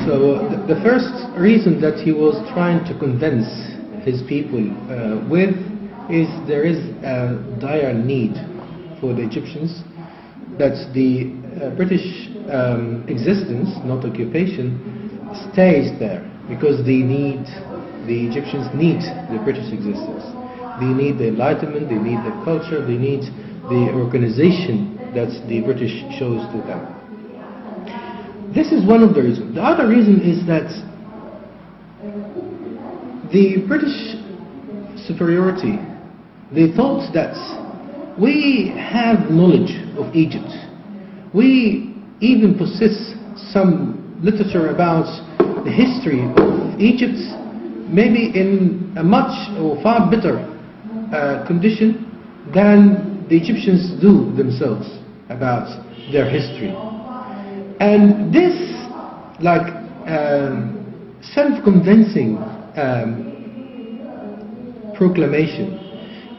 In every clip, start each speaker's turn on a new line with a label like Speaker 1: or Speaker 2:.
Speaker 1: So the first reason that he was trying to convince his people with is there is a dire need for the Egyptians that the British existence, not occupation, stays there because the Egyptians need the British existence. They need the Enlightenment, they need the culture, they need the organization that the British shows to them. This is one of the reasons. The other reason is that the British superiority, they thought that we have knowledge of Egypt. We even possess some literature about the history of Egypt, maybe in a much or far better condition than the Egyptians do themselves about their history. And this, like, self-convincing proclamation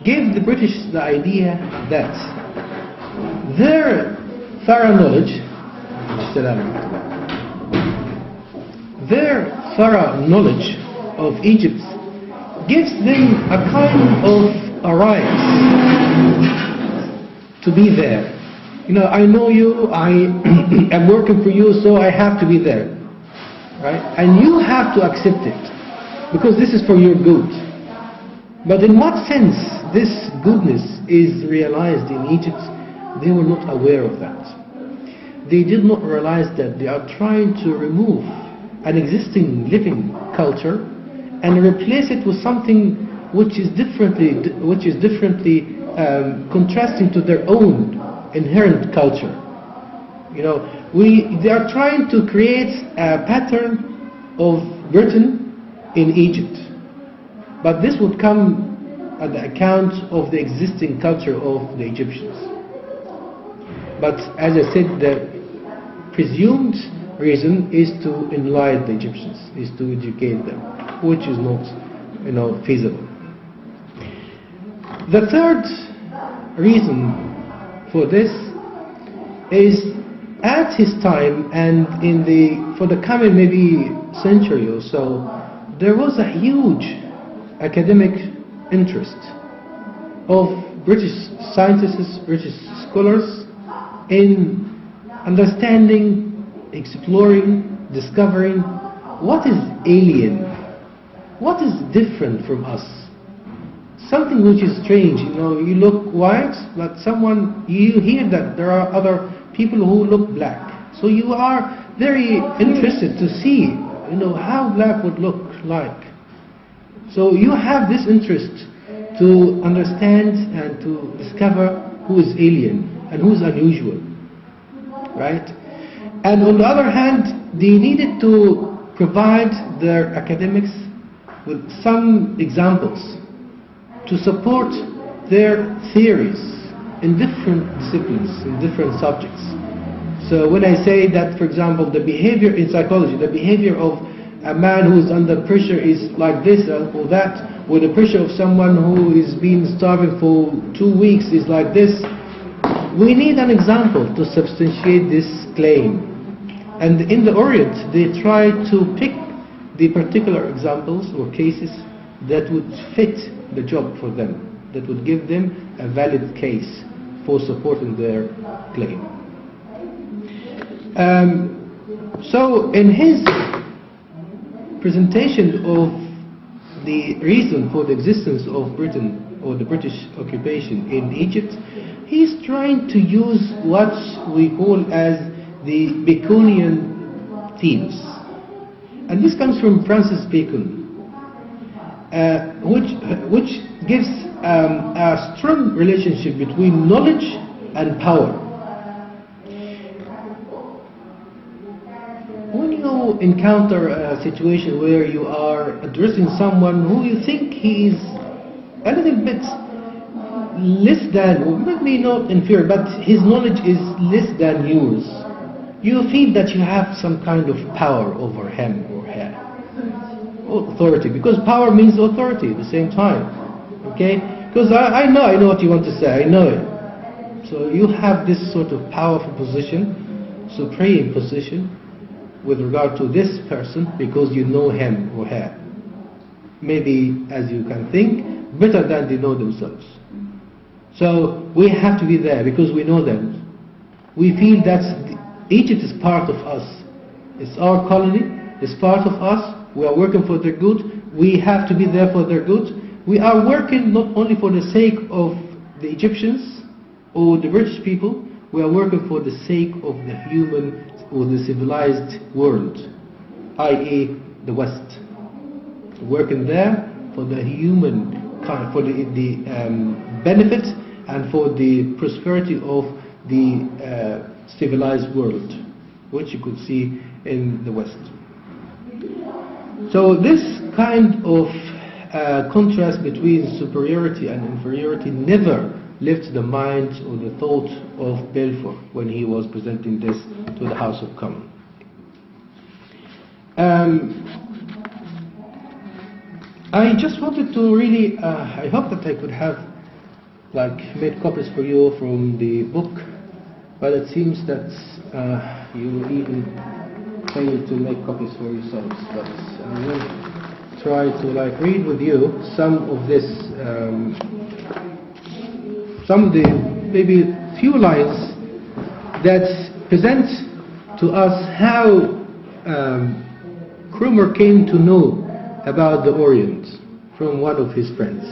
Speaker 1: gave the British the idea that their thorough knowledge of Egypt gives them a kind of a right to be there. You know, I know you, I am working for you, so I have to be there, right? And you have to accept it, because this is for your good. But in what sense this goodness is realized in Egypt, they were not aware of that. They did not realize that they are trying to remove an existing living culture and replace it with something which is differently contrasting to their own inherent culture. You know, they are trying to create a pattern of Britain in Egypt, but this would come at the account of the existing culture of the Egyptians. But as I said, the presumed reason is to enlighten the Egyptians, is to educate them, which is not, you know, feasible. The third reason for this is, at his time and for the coming maybe century or so, there was a huge academic interest of British scientists, British scholars in understanding, exploring, discovering what is alien, what is different from us. Something which is strange. You know, you look white, but you hear that there are other people who look black. So you are very interested to see, you know, how black would look like. So you have this interest to understand and to discover who is alien and who is unusual, right? And on the other hand, they needed to provide their academics with some examples to support their theories in different disciplines, in different subjects. So when I say that, for example, the behavior in psychology, the behavior of a man who is under pressure is like this or that, or the pressure of someone who is being starving for 2 weeks is like this, we need an example to substantiate this claim. And in the Orient, they try to pick the particular examples or cases that would fit the job for them, that would give them a valid case for supporting their claim. So in his presentation of the reason for the existence of Britain or the British occupation in Egypt, he's trying to use what we call as the Baconian themes. And this comes from Francis Bacon, which gives a strong relationship between knowledge and power. When you encounter a situation where you are addressing someone who you think he is a little bit less than, or maybe not inferior, but his knowledge is less than yours, you feel that you have some kind of power over him or her. Authority, because power means authority at the same time. Okay? Because I know what you want to say, I know it. So you have this sort of powerful position, supreme position, with regard to this person because you know him or her. Maybe, as you can think, better than they know themselves. So we have to be there because we know them. We feel that Egypt is part of us. It's our colony, it's part of us. We are working for their good. We have to be there for their good. We are working not only for the sake of the Egyptians or the British people, we are working for the sake of the human or the civilized world, i.e. the West. Working there for the human kind, for the benefit and for the prosperity of the civilized world, which you could see in the West. So this kind of contrast between superiority and inferiority never left the mind or the thought of Balfour when he was presenting this to the House of Commons. I just wanted to really, I hope that I could have made copies for you from the book, but it seems that you even failed to make copies for yourselves. But I will try to read with you some of this, some of the maybe few lines that present to us how Cromer came to know about the Orient from one of his friends.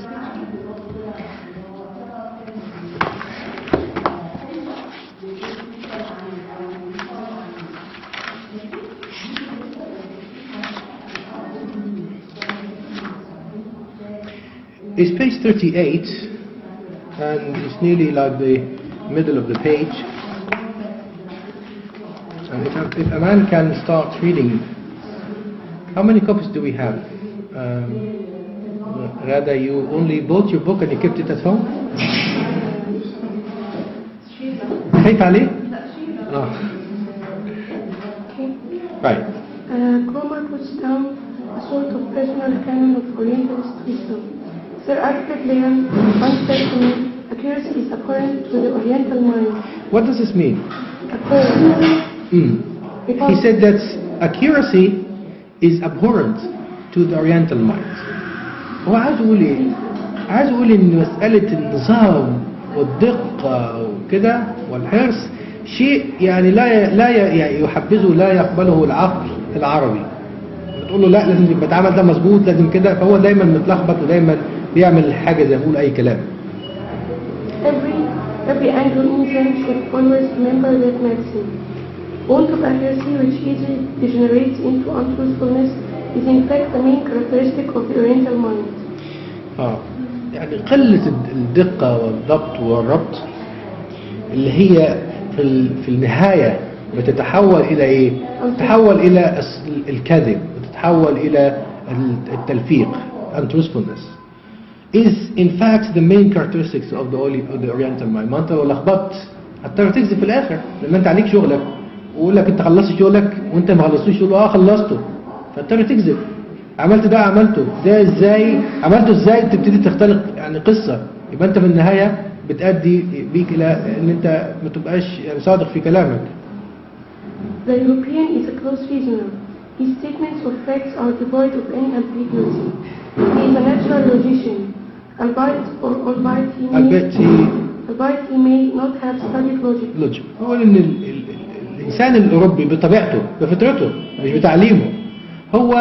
Speaker 1: It's page 38 and it's nearly like the middle of the page, and if a man can start reading. How many copies do we have? Rather, you only bought your book and you kept it at home? Hey, Pali? Oh. Right.
Speaker 2: Cromer puts down a sort of personal canon of Orientalist wisdom. Sir Alfred Leon once said to me, accuracy is abhorrent to the Oriental mind.
Speaker 1: What does this mean?
Speaker 2: Abhorrent.
Speaker 1: He said that accuracy is abhorrent to the Oriental mind. هو عايز يقول إن مسألة النظام والدقة وكده والحرص شيء يعني لا يحبذه، لا يقبله العقل العربي. بتقول له لا لازم يبقى العمل ده مظبوط، لازم كده، فهو دايما متلخبط ودايما بيعمل حاجة زي ما بيقول أي كلام.
Speaker 2: Every Anglo-Indian should always remember that maxim. Want of accuracy, which easily degenerates into untruthfulness, is in fact the main characteristic of the Oriental mind.
Speaker 1: يعني قلة الدقة والضبط والربط اللي هي في النهاية بتتحول إلى إيه؟ تتحول إلى الكذب، وتتحول إلى التلفيق untruthfulness is in fact the main characteristics of the Oriental mind. ما أنت لو لخبطت هتضطر تكذب في الآخر، لما أنت عليك شغلك ويقول لك أنت خلصت شغلك وأنت ما خلصتوش، تقول له خلصته، فاضطر تكذب. عملت ده عملته ده ازاي، عملته ازاي، تبتدي تختلق يعني قصة، يبقى أنت في النهاية بتأدي بيك إلى إن أنت ما تبقاش يعني صادق في كلامك.
Speaker 2: The European is a close reasoner. His statements of facts are devoid of any ambiguity. He is a natural logician, albeit he may not have studied logic.
Speaker 1: هو إن الإنسان الأوروبي بطبيعته بفطرته مش بتعليمه هو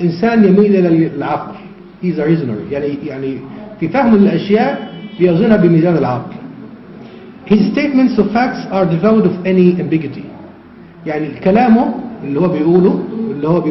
Speaker 1: إنسان يميل إلى العقل. He is a reasoner. يعني في فهم الأشياء بيوزنها بميزان العقل. His statements of facts are devoid of any ambiguity. يعني كلامه اللي هو بيقوله اللي هو